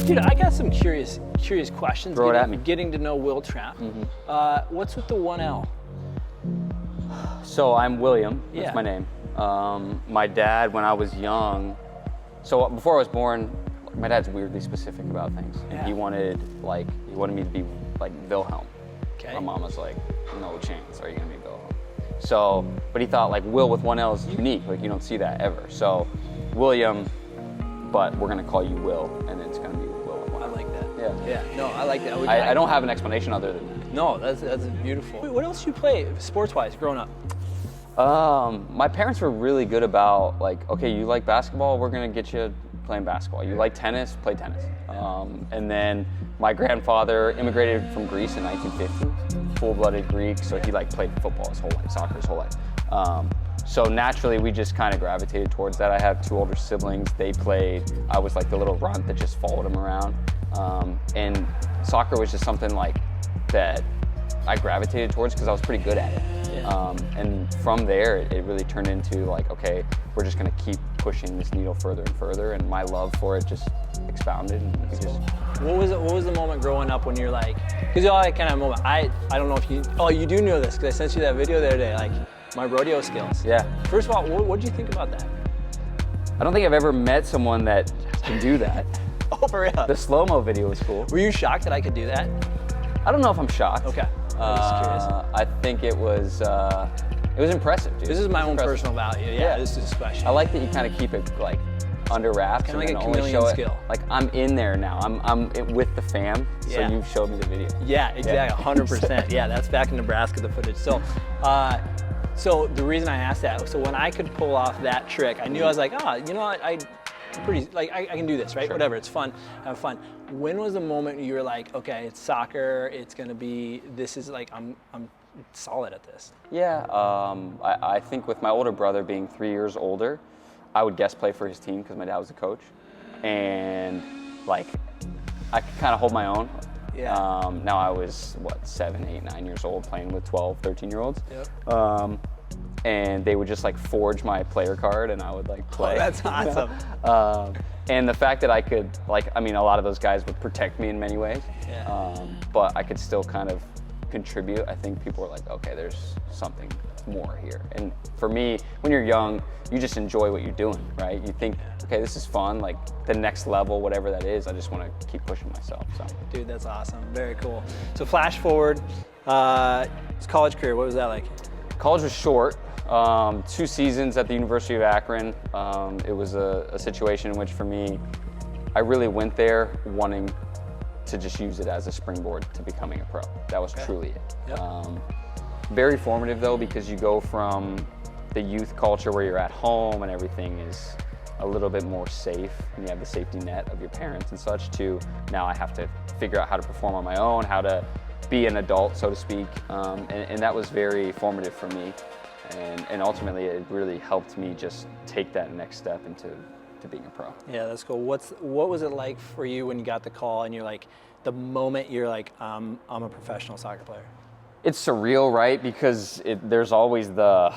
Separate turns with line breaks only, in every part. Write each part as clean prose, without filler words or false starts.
Dude, I got some curious questions.
Throw it at me.
Getting to know Wil Trapp. What's with the 1L?
So I'm William, that's
Yeah.
my name. My dad, when I was young, so before I was born, my dad's weirdly specific about things.
Yeah.
He wanted me to be like Wilhelm.
Okay.
My mom was like, no chance, are you gonna be Wilhelm? So, but he thought like Will with 1L is unique, like you don't see that ever. So, William, but we're gonna call you Will, and it's gonna be Will with 1L.
I like that.
Yeah.
Yeah. No, I like that.
I don't have an explanation other than that.
No, that's beautiful. Wait, what else you play sports-wise growing up?
My parents were really good about like, okay, you like basketball, we're gonna get you playing basketball. You like tennis, play tennis. And then my grandfather immigrated from Greece in 1950, full-blooded Greek, so he like played football his whole life, soccer his whole life. So naturally, we just kind of gravitated towards that. I have two older siblings. They played. I was like the little runt that just followed them around. And soccer was just something like that I gravitated towards because I was pretty good at it.
Yeah.
And from there, it really turned into like, okay, we're just gonna keep pushing this needle further and further, and my love for it just expounded. And we just.
What was the moment growing up when you're like, because you all that kind of moment. I don't know if you do know this because I sent you that video the other day, like my rodeo skills.
Yeah.
First of all, what did you think about that?
I don't think I've ever met someone that can do that.
Oh, for real?
The slow-mo video was cool.
Were you shocked that I could do that?
I don't know if I'm shocked.
Okay. I'm just curious.
I think it was impressive, dude.
This is my own
impressive.
personal value. Yeah, this is special.
I like that you kind of keep it like under wraps
Kinda
and
like
then
a
only
chameleon
show
skill.
it. Like I'm in there now. I'm with the fam.
Yeah.
So you've showed me the video.
Yeah, exactly. 100%. Yeah, that's back in Nebraska, the footage. So, so the reason I asked that, so when I could pull off that trick, I knew I was like, you know what, I'm pretty, like, I can do this, right?
Sure.
Whatever, it's fun, have fun. When was the moment you were like, okay, it's soccer, it's gonna be, this is like, I'm solid at this?
Yeah, I think with my older brother being 3 years older, I would guest play for his team because my dad was a coach. And like, I could kind of hold my own.
Yeah.
Now I was, 7, 8, 9 years old playing with 12, 13-year-olds.
Yep.
And they would just like forge my player card and I would like play.
Oh, that's awesome.
And the fact that I could, like, I mean, a lot of those guys would protect me in many ways,
Yeah.
but I could still kind of contribute. I think people are like, okay, there's something more here. And for me, when you're young, you just enjoy what you're doing, right? You think, okay, this is fun, like the next level, whatever that is, I just want to keep pushing myself, so.
Dude, that's awesome. Very cool. So flash forward, it's college career, what was that like?
College was short. 2 seasons at the University of Akron. It was a situation in which for me, I really went there wanting to just use it as a springboard to becoming a pro. That was truly it.
Yep.
Very formative though, because you go from the youth culture where you're at home and everything is a little bit more safe and you have the safety net of your parents and such, to now I have to figure out how to perform on my own, how to be an adult, so to speak. And that was very formative for me. And ultimately, it really helped me just take that next step into being a pro.
Yeah, that's cool. What was it like for you when you got the call and you're like, the moment you're like, I'm a professional soccer player?
It's surreal, right? Because there's always the,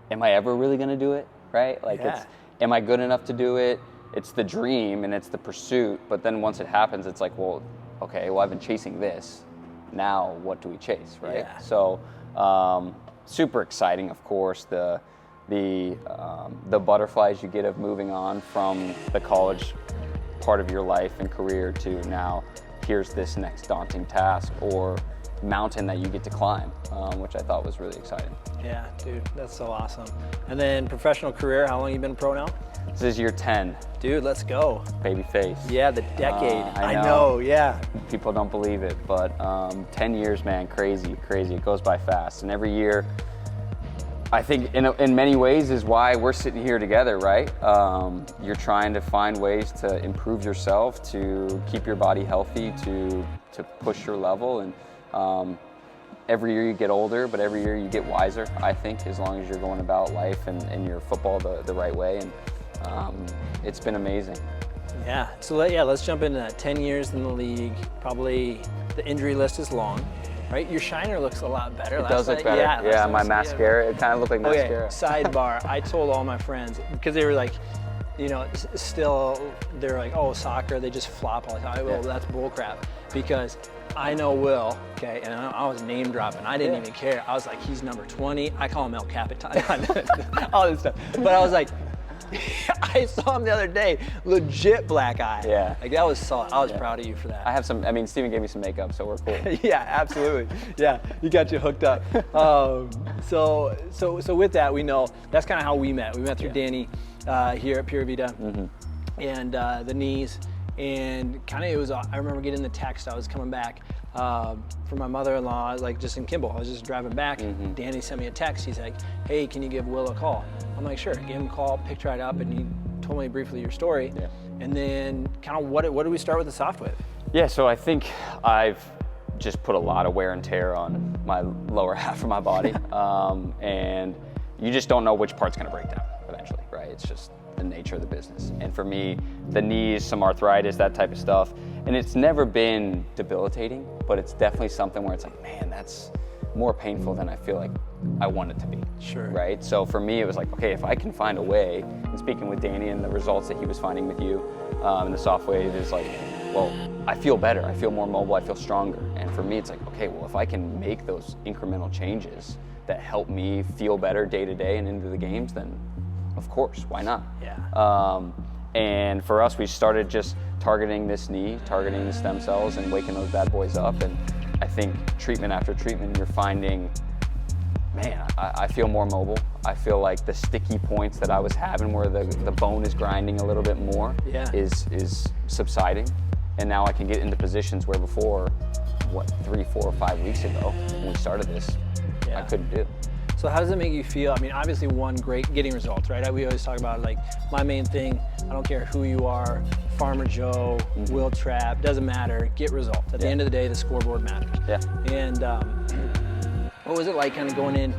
am I ever really gonna do it, right? Like,
Yeah.
am I good enough to do it? It's the dream and it's the pursuit, but then once it happens, it's like, well, okay, well, I've been chasing this. Now, what do we chase, right?
Yeah.
So, super exciting, of course, the butterflies you get of moving on from the college part of your life and career to now here's this next daunting task or mountain that you get to climb, which I thought was really exciting.
Yeah, dude, that's so awesome. And then professional career, how long you been a pro now?
This is year 10,
Dude, let's go.
baby face.
Yeah, the decade.
I
I
know.
know, yeah.
People don't believe it, but 10 years, man, crazy. It goes by fast. And every year, I think in many ways is why we're sitting here together, right? You're trying to find ways to improve yourself, to keep your body healthy, to push your level. And every year you get older, but every year you get wiser, I think, as long as you're going about life and your football the right way. And it's been amazing.
Yeah, so let's jump into that. 10 years in the league, probably the injury list is long, right? Your shiner looks a lot better.
It does look better. Yeah, my mascara, it kind of looked like mascara.
Okay, sidebar, I told all my friends, because they were like, still they're like, oh, soccer, they just flop all the time. Well, that's bullcrap, because I know Will, okay, and I was name dropping. I didn't even care. I was like, he's number 20. I call him El Capitan, all this stuff. But I was like, I saw him the other day, legit black eye.
Yeah.
Like, that was solid. I was proud of you for that.
I have some, I mean, Steven gave me some makeup, so we're cool.
Yeah, absolutely. Yeah, you got you hooked up. So with that, we know that's kind of how we met. We met through Danny here at Pura Vida, and the knees. And kind of, it was, I remember getting the text. I was coming back from my mother-in-law, like just in Kimball. I was just driving back. Danny sent me a text. He's like, hey, can you give Will a call? I'm like, sure. Gave him a call, picked right up, and he told me briefly your story. Yeah. And then kind of what did we start with the Softwave? Yeah,
so I think I've just put a lot of wear and tear on my lower half of my body. And you just don't know which part's going to break down eventually, right? It's just the nature of the business. And for me, the knees, some arthritis, that type of stuff. And it's never been debilitating, but it's definitely something where it's like, man, that's more painful than I feel like I want it to be.
Sure.
Right? So for me, it was like, okay, if I can find a way, and speaking with Danny and the results that he was finding with you, and the Softwave is like, well, I feel better, I feel more mobile, I feel stronger. And for me, it's like, okay, well, if I can make those incremental changes that help me feel better day to day and into the games, then of course, why not?
Yeah.
And for us, we started just targeting this knee, targeting the stem cells and waking those bad boys up. And I think treatment after treatment, you're finding, man, I feel more mobile. I feel like the sticky points that I was having where the bone is grinding a little bit more is subsiding. And now I can get into positions where before, 3, 4, or 5 weeks ago, when we started this, I couldn't do.
So how does it make you feel? I mean, obviously one, great getting results, right? We always talk about, like, my main thing, I don't care who you are, Farmer Joe, Wil Trapp, doesn't matter, get results. At the end of the day, the scoreboard matters.
Yeah.
And what was it like kind of going in?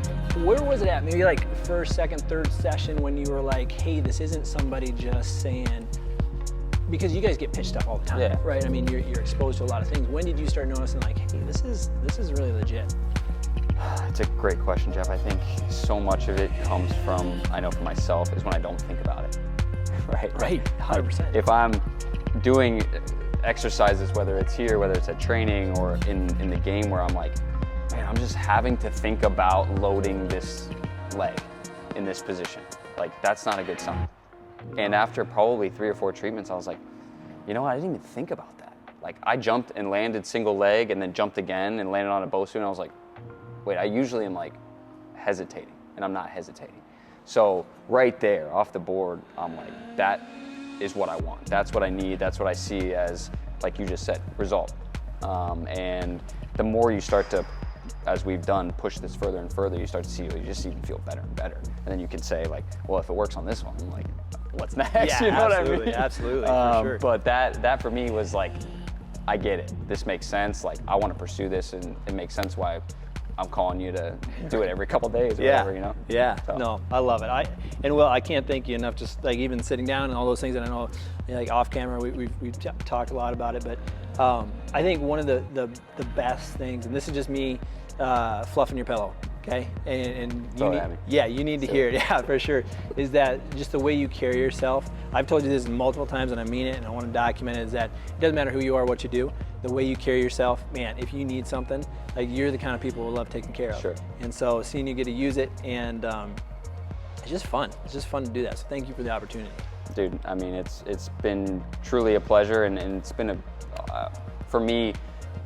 Where was it at? Maybe like first, second, third session when you were like, hey, this isn't somebody just saying, because you guys get pitched up all the time, right? I mean, you're exposed to a lot of things. When did you start noticing, like, hey, this is really legit?
It's a great question, Jeff. I think so much of it comes from, I know for myself, is when I don't think about it, right?
Right, 100%.
If I'm doing exercises, whether it's here, whether it's at training or in the game where I'm like, man, I'm just having to think about loading this leg in this position. Like, that's not a good sign. And after probably 3 or 4 treatments, I was like, you know what, I didn't even think about that. Like, I jumped and landed single leg and then jumped again and landed on a Bosu, and I was like, wait, I usually am like hesitating, and I'm not hesitating. So right there, off the board, I'm like, that is what I want. That's what I need. That's what I see as, like you just said, result. And the more you start to, as we've done, push this further and further, you start to see, you just even feel better and better. And then you can say, like, well, if it works on this one, I'm like, what's next?
Yeah,
you know
absolutely,
what I mean?
Absolutely, for sure.
But that for me was like, I get it. This makes sense. Like, I want to pursue this, and it makes sense why I'm calling you to do it every couple days or whatever, you know?
Yeah,
so.
No, I love it. And Will, I can't thank you enough, just like even sitting down and all those things. And I know, like, off camera, we've talked a lot about it, but I think one of the best things, and this is just me fluffing your pillow, okay? And you need to hear it, yeah, for sure, is that just the way you carry yourself. I've told you this multiple times and I mean it, and I want to document it, is that it doesn't matter who you are, what you do, the way you carry yourself, man, if you need something, like, you're the kind of people who love taking care of.
Sure.
And so seeing you get to use it, and it's just fun. It's just fun to do that. So thank you for the opportunity.
Dude, I mean, it's been truly a pleasure, and it's been for me,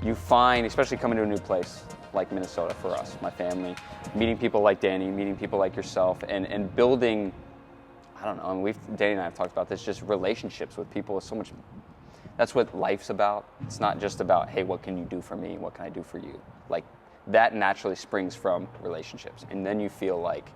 you find, especially coming to a new place like Minnesota for us, my family, meeting people like Danny, meeting people like yourself, and building, I don't know, and Danny and I have talked about this, just relationships with people is so much. That's what life's about. It's not just about, hey, what can you do for me? What can I do for you? Like, that naturally springs from relationships. And then you feel like,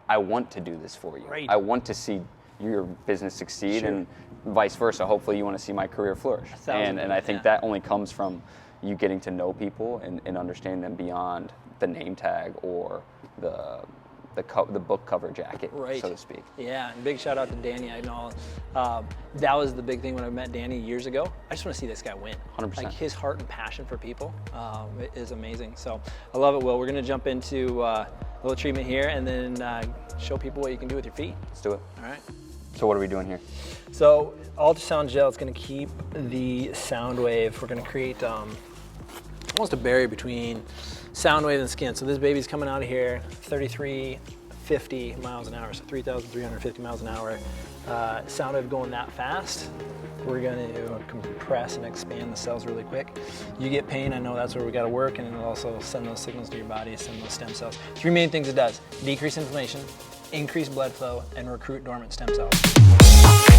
I want to do this for you.
Right.
I want to see your business succeed, and vice versa. Hopefully you want to see my career flourish. And I think that only comes from you getting to know people and understanding them beyond the name tag or the book cover jacket, so to speak.
Yeah, and big shout out to Danny. I know that was the big thing when I met Danny years ago. I just want to see this guy win.
100%.
Like, his heart and passion for people is amazing. So I love it, Will. We're going to jump into a little treatment here and then show people what you can do with your feet.
Let's do it.
All right.
So what are we doing here?
So ultrasound gel is going to keep the sound wave. We're going to create almost a barrier between sound wave and skin. So this baby's coming out of here 3350 miles an hour, so 3,350 miles an hour. Sound wave going that fast, we're going to compress and expand the cells really quick. You get pain, I know that's where we got to work, and it'll also send those signals to your body, send those stem cells. 3 main things it does: decrease inflammation, increase blood flow, and recruit dormant stem cells.